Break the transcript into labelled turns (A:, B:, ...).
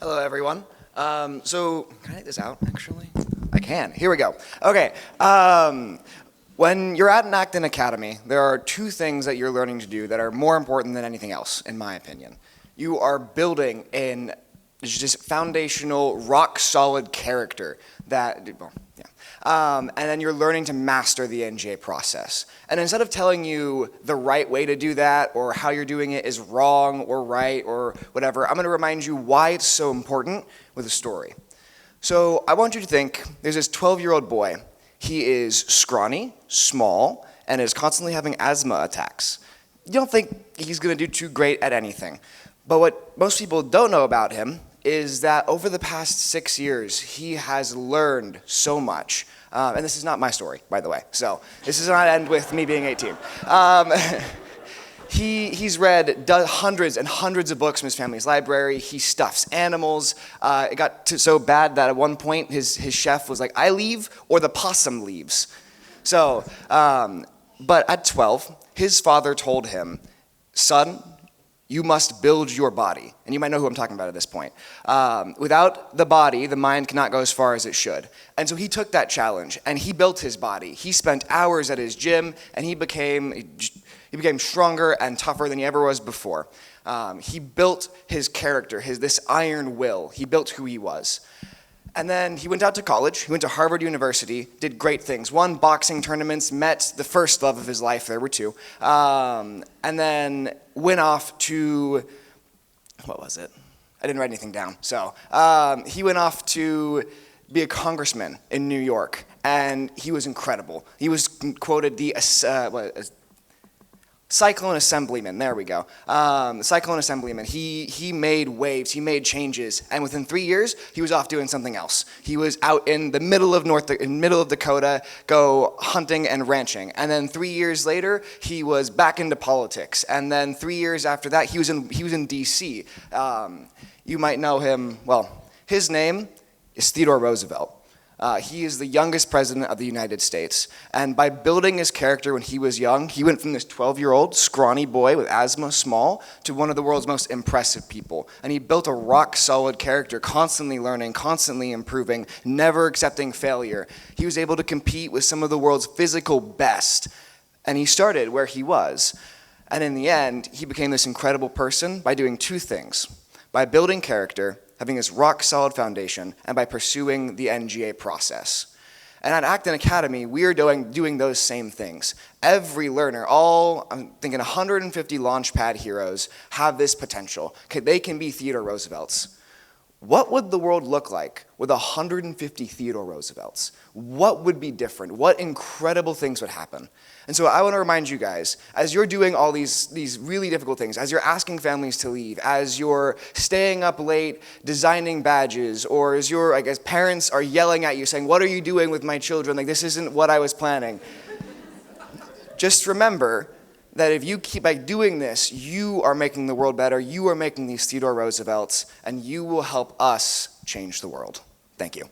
A: Hello, everyone. So, can I take this out, actually? I can. Here we go. Okay. When you're at an Acton Academy, there are two things that you're learning to do that are more important than anything else, in my opinion. You are building an just foundational, rock-solid character that, well, yeah. And then you're learning to master the NGA process. And instead of telling you the right way to do that or how you're doing it is wrong or right or whatever, I'm going to remind you why it's so important with a story. So I want you to think there's this 12-year-old boy. He is scrawny, small, and is constantly having asthma attacks. You don't think he's going to do too great at anything. But what most people don't know about him is that over the past 6 years, he has learned so much. And this is not my story, by the way. So this does not end with me being 18. He's read hundreds and hundreds of books from his family's library. He stuffs animals. It got so bad that at one point his chef was like, "I leave or the possum leaves." So, but at 12, his father told him, "Son, you must build your body." And you might know who I'm talking about at this point. Without the body, the mind cannot go as far as it should. And so he took that challenge and he built his body. He spent hours at his gym and he became stronger and tougher than he ever was before. He built his character, this iron will. He built who he was. And then he went out to college. He went to Harvard University, did great things. Won boxing tournaments, met the first love of his life. There were two. And then went off to, what was it? I didn't write anything down. So he went off to be a congressman in New York. And he was incredible. He was quoted the Cyclone Assemblyman, there we go. Cyclone Assemblyman, he made waves, he made changes, and within 3 years, he was off doing something else. He was out in the middle of Dakota, go hunting and ranching. And then 3 years later, he was back into politics. And then 3 years after that, he was in DC. You might know him, well, his name is Theodore Roosevelt. He is the youngest president of the United States. And by building his character when he was young, he went from this 12-year-old scrawny boy with asthma, small, to one of the world's most impressive people. And he built a rock-solid character, constantly learning, constantly improving, never accepting failure. He was able to compete with some of the world's physical best. And he started where he was. And in the end, he became this incredible person by doing two things: by building character, having this rock-solid foundation, and by pursuing the NGA process. And at Acton Academy, we are doing those same things. Every learner, I'm thinking 150 Launchpad heroes, have this potential. They can be Theodore Roosevelts. What would the world look like with 150 Theodore Roosevelts? What would be different? What incredible things would happen? And so I want to remind you guys, as you're doing all these really difficult things, as you're asking families to leave, as you're staying up late designing badges, or as your, parents are yelling at you saying, "What are you doing with my children? Like, this isn't what I was planning." Just remember that if you keep doing this, you are making the world better, you are making these Theodore Roosevelts, and you will help us change the world. Thank you.